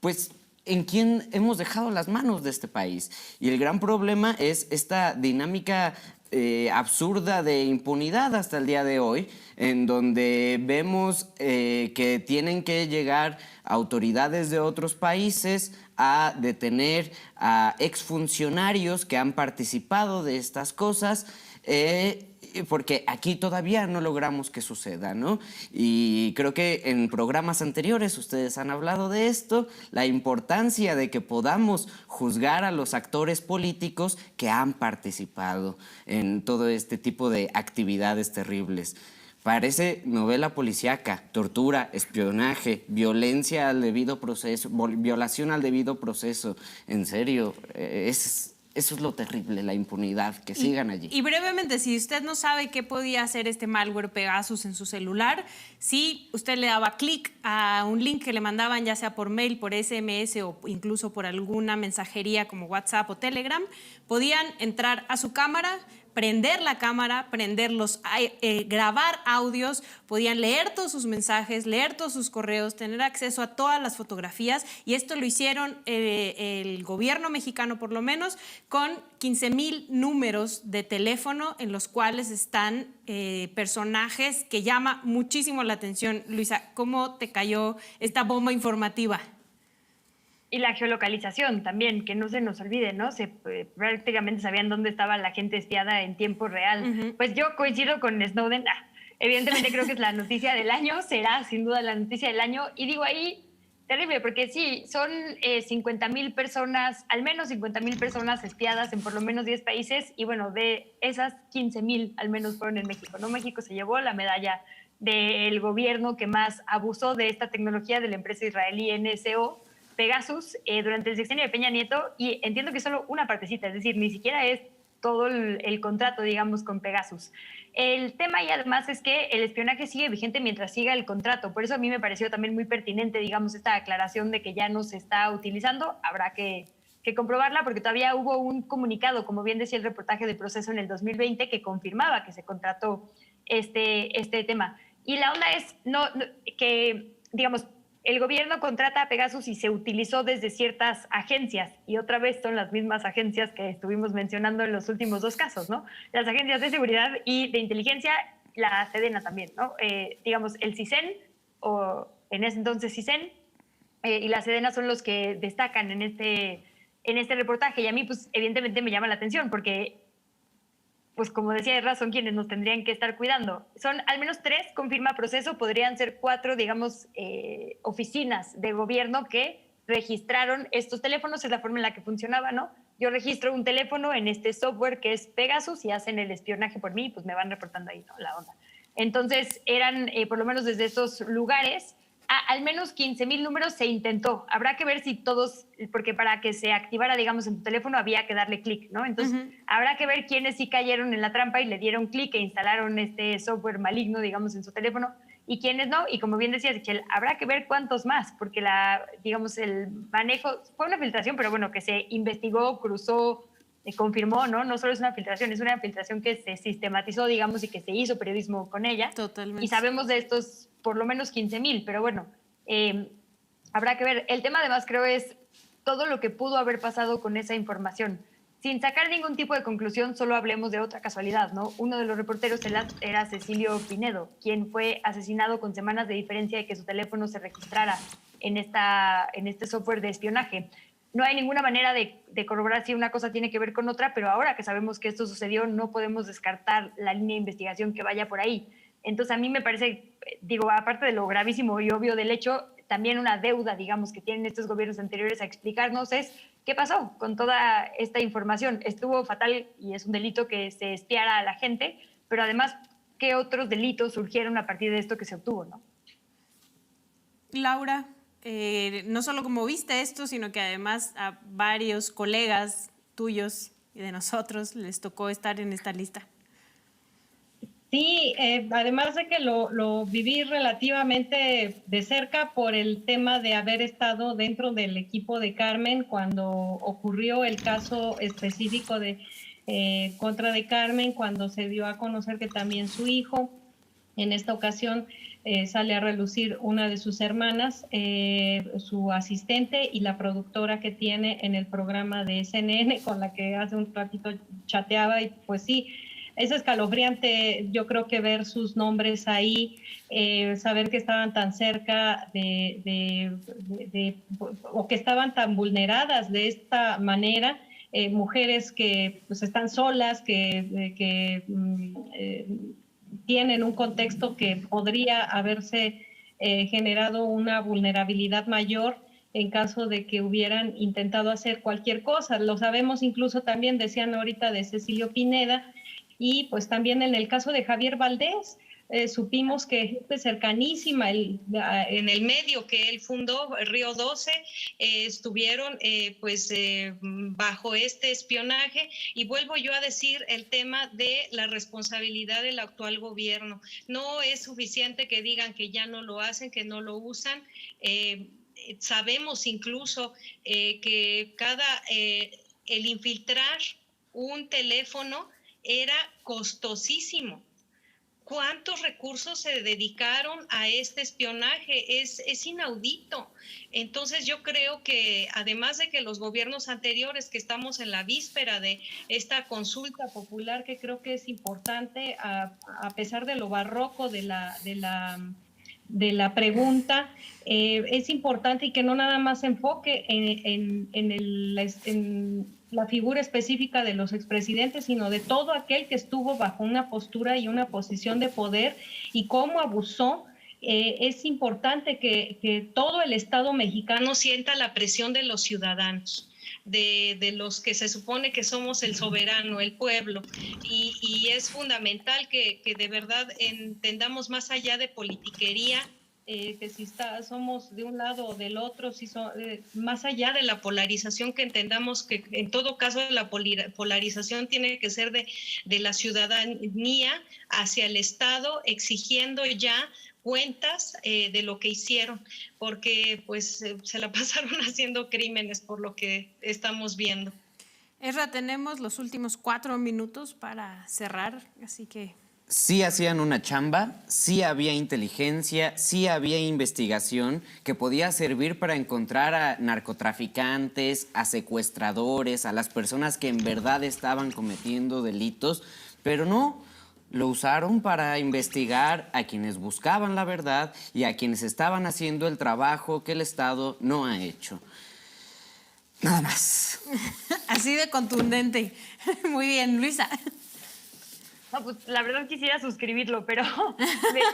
pues, ¿en quién hemos dejado las manos de este país? Y el gran problema es esta dinámica absurda de impunidad hasta el día de hoy, en donde vemos que tienen que llegar autoridades de otros países a detener a exfuncionarios que han participado de estas cosas, porque aquí todavía no logramos que suceda, ¿no? Y creo que en programas anteriores ustedes han hablado de esto, la importancia de que podamos juzgar a los actores políticos que han participado en todo este tipo de actividades terribles. Parece novela policíaca, tortura, espionaje, violencia al debido proceso, violación al debido proceso. En serio, es Eso es lo terrible, la impunidad, que sigan allí. Y brevemente, si usted no sabe qué podía hacer este malware Pegasus en su celular, si usted le daba clic a un link que le mandaban, ya sea por mail, por SMS o incluso por alguna mensajería como WhatsApp o Telegram, podían entrar a su cámara, prender la cámara, grabar audios, podían leer todos sus mensajes, leer todos sus correos, tener acceso a todas las fotografías, y esto lo hicieron el gobierno mexicano por lo menos con 15,000 números de teléfono en los cuales están personajes que llama muchísimo la atención. Luisa, ¿cómo te cayó esta bomba informativa? Y la geolocalización también, que no se nos olvide, ¿no? Prácticamente sabían dónde estaba la gente espiada en tiempo real. Pues yo coincido con Snowden. Evidentemente creo que es la noticia del año, será sin duda la noticia del año. Y digo ahí, terrible, porque sí, son 50,000 personas, al menos 50,000 personas espiadas en por lo menos 10 países. Y bueno, de esas 15,000 al menos fueron en México, ¿no? México se llevó la medalla del gobierno que más abusó de esta tecnología de la empresa israelí NSO, Pegasus, durante el sexenio de Peña Nieto, y entiendo que es solo una partecita, es decir, ni siquiera es todo el contrato, digamos, con Pegasus. El tema y además es que el espionaje sigue vigente mientras siga el contrato, por eso a mí me pareció también muy pertinente, digamos, esta aclaración de que ya no se está utilizando. Habrá que comprobarla, porque todavía hubo un comunicado, como bien decía el reportaje de Proceso en el 2020, que confirmaba que se contrató este tema. Y la onda es que, digamos, el gobierno contrata a Pegasus y se utilizó desde ciertas agencias, y otra vez son las mismas agencias que estuvimos mencionando en los últimos dos casos, ¿no? Las agencias de seguridad y de inteligencia, la Sedena también, ¿no? Digamos, el CISEN, o en ese entonces CISEN, y la Sedena son los que destacan en este reportaje, y a mí, pues, evidentemente me llama la atención, porque, pues como decía Erra, son quienes nos tendrían que estar cuidando. Son al menos 3, confirma Proceso, podrían ser 4, digamos, oficinas de gobierno que registraron estos teléfonos. Es la forma en la que funcionaba, ¿no? Yo registro un teléfono en este software que es Pegasus y hacen el espionaje por mí, pues me van reportando ahí, ¿no? La onda. Entonces eran, por lo menos desde estos lugares, al menos 15,000 números se intentó. Habrá que ver si todos, porque para que se activara, digamos, en tu teléfono había que darle clic, ¿no? Entonces, habrá que ver quiénes sí cayeron en la trampa y le dieron clic e instalaron este software maligno, digamos, en su teléfono, y quiénes no. Y como bien decías, Michelle, habrá que ver cuántos más, porque digamos, el manejo fue una filtración, pero bueno, que se investigó, cruzó, confirmó, ¿no? No solo es una filtración que se sistematizó, digamos, y que se hizo periodismo con ella. Totalmente. Y sabemos de estos por lo menos 15,000, pero bueno, habrá que ver. El tema además creo es todo lo que pudo haber pasado con esa información. Sin sacar ningún tipo de conclusión, solo hablemos de otra casualidad, ¿no? Uno de los reporteros era Cecilio Pinedo, quien fue asesinado con semanas de diferencia de que su teléfono se registrara en este software de espionaje. No hay ninguna manera de corroborar si una cosa tiene que ver con otra, pero ahora que sabemos que esto sucedió, no podemos descartar la línea de investigación que vaya por ahí. Entonces, a mí me parece, digo, aparte de lo gravísimo y obvio del hecho, también una deuda, digamos, que tienen estos gobiernos anteriores a explicarnos es qué pasó con toda esta información. Estuvo fatal y es un delito que se espiara a la gente, pero además, ¿qué otros delitos surgieron a partir de esto que se obtuvo, no? Laura, no solo como viste esto, sino que además a varios colegas tuyos y de nosotros les tocó estar en esta lista. Sí, además de que lo viví relativamente de cerca por el tema de haber estado dentro del equipo de Carmen cuando ocurrió el caso específico de contra de Carmen, cuando se dio a conocer que también su hijo, en esta ocasión, sale a relucir una de sus hermanas, su asistente y la productora que tiene en el programa de CNN, con la que hace un ratito chateaba, y pues sí, es escalofriante, yo creo que ver sus nombres ahí, saber que estaban tan cerca o que estaban tan vulneradas de esta manera, mujeres que pues están solas, que tienen un contexto que podría haberse generado una vulnerabilidad mayor en caso de que hubieran intentado hacer cualquier cosa. Lo sabemos incluso también, decían ahorita, de Cecilio Pineda, y pues también en el caso de Javier Valdés. supimos que gente cercanísima en el medio que él fundó, Río 12, estuvieron bajo este espionaje. Y vuelvo yo a decir el tema de la responsabilidad del actual gobierno. No es suficiente que digan que ya no lo hacen, que no lo usan. Sabemos incluso que el infiltrar un teléfono era costosísimo. ¿Cuántos recursos se dedicaron a este espionaje? Es inaudito. Entonces yo creo que además de que los gobiernos anteriores, que estamos en la víspera de esta consulta popular, que creo que es importante, a pesar de lo barroco de la pregunta, es importante y que no nada más se enfoque en la figura específica de los expresidentes, sino de todo aquel que estuvo bajo una postura y una posición de poder y cómo abusó. Es importante que todo el Estado mexicano sienta la presión de los ciudadanos, de los que se supone que somos el soberano, el pueblo, y es fundamental que de verdad entendamos más allá de politiquería, que si somos de un lado o del otro, más allá de la polarización, que entendamos que en todo caso la polarización tiene que ser de la ciudadanía hacia el Estado, exigiendo ya cuentas de lo que hicieron, porque pues se la pasaron haciendo crímenes por lo que estamos viendo. Ezra, tenemos los últimos 4 minutos para cerrar, así que... Sí hacían una chamba, sí había inteligencia, sí había investigación que podía servir para encontrar a narcotraficantes, a secuestradores, a las personas que en verdad estaban cometiendo delitos, pero no, lo usaron para investigar a quienes buscaban la verdad y a quienes estaban haciendo el trabajo que el Estado no ha hecho. Nada más. Así de contundente. Muy bien, Luisa. No, pues la verdad quisiera suscribirlo, pero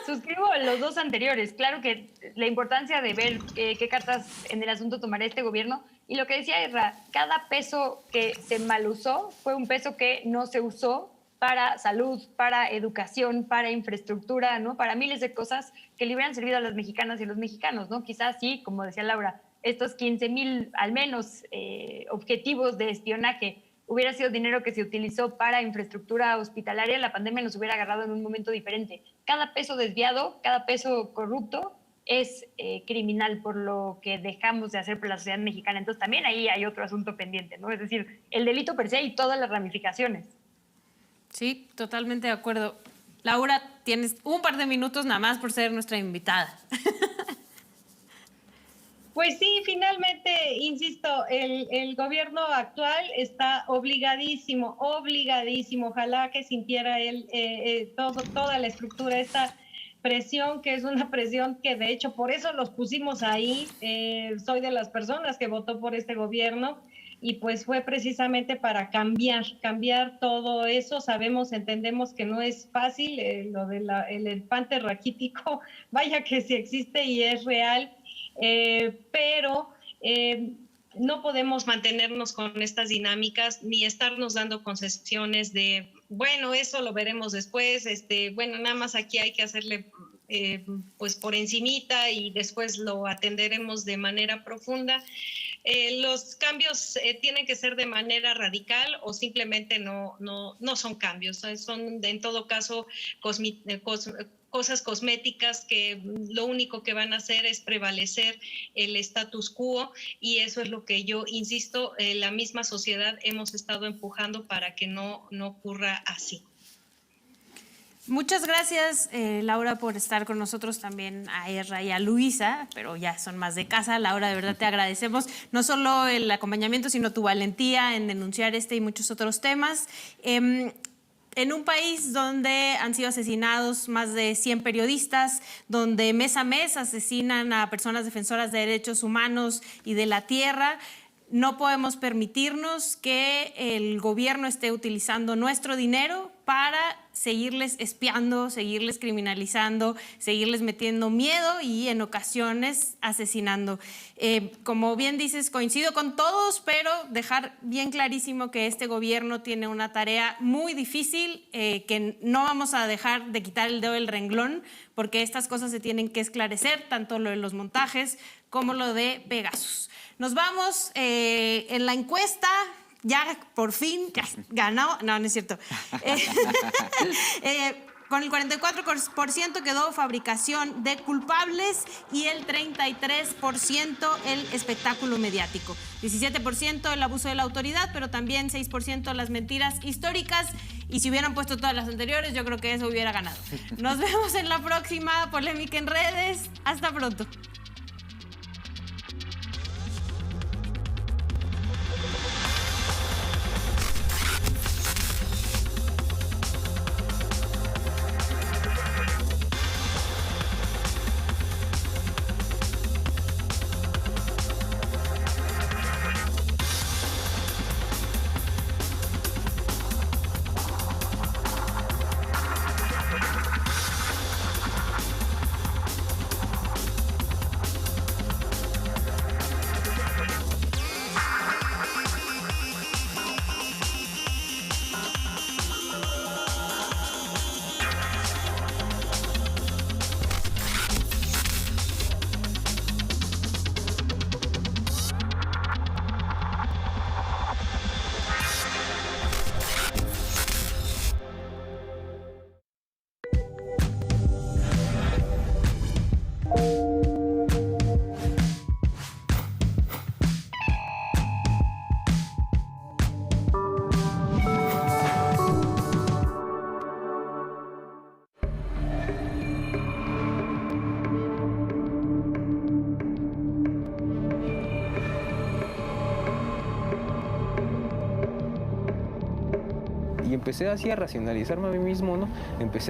suscribo los dos anteriores. Claro que la importancia de ver qué cartas en el asunto tomará este gobierno. Y lo que decía Ezra, cada peso que se malusó fue un peso que no se usó para salud, para educación, para infraestructura, ¿no? Para miles de cosas que le hubieran servido a las mexicanas y los mexicanos, ¿no? Quizás sí, como decía Laura, estos 15,000 al menos objetivos de espionaje hubiera sido dinero que se utilizó para infraestructura hospitalaria, la pandemia nos hubiera agarrado en un momento diferente. Cada peso desviado, cada peso corrupto es criminal por lo que dejamos de hacer por la sociedad mexicana. Entonces también ahí hay otro asunto pendiente, ¿no? Es decir, el delito per se y todas las ramificaciones. Sí, totalmente de acuerdo. Laura, tienes un par de minutos nada más por ser nuestra invitada. Pues sí, finalmente, insisto, el gobierno actual está obligadísimo, ojalá que sintiera él toda la estructura, esta presión, que es una presión que de hecho por eso los pusimos ahí. Soy de las personas que votó por este gobierno y pues fue precisamente para cambiar todo eso. Entendemos que no es fácil, lo del elefante raquítico, vaya que sí existe y es real. Pero no podemos mantenernos con estas dinámicas ni estarnos dando concesiones de, bueno, eso lo veremos después, bueno, nada más aquí hay que hacerle pues por encimita y después lo atenderemos de manera profunda. Los cambios tienen que ser de manera radical o simplemente no son cambios, son en todo caso cosas cosméticas que lo único que van a hacer es prevalecer el status quo, y eso es lo que yo insisto, la misma sociedad hemos estado empujando para que no ocurra así. Muchas gracias, Laura, por estar con nosotros, también a Ezra y a Luisa, pero ya son más de casa. Laura, de verdad te agradecemos no solo el acompañamiento, sino tu valentía en denunciar y muchos otros temas. En un país donde han sido asesinados más de 100 periodistas, donde mes a mes asesinan a personas defensoras de derechos humanos y de la tierra, no podemos permitirnos que el gobierno esté utilizando nuestro dinero para seguirles espiando, seguirles criminalizando, seguirles metiendo miedo y en ocasiones asesinando. Como bien dices, coincido con todos, pero dejar bien clarísimo que este gobierno tiene una tarea muy difícil, que no vamos a dejar de quitar el dedo del renglón, porque estas cosas se tienen que esclarecer, tanto lo de los montajes como lo de Pegasus. Nos vamos en la encuesta. Ya por fin ya ganó, no es cierto. Con el 44% quedó fabricación de culpables y el 33% el espectáculo mediático. 17% el abuso de la autoridad, pero también 6% las mentiras históricas. Y si hubieran puesto todas las anteriores, yo creo que eso hubiera ganado. Nos vemos en la próxima Polémica en Redes. Hasta pronto. Y empecé así a racionalizarme a mí mismo, ¿no? Empecé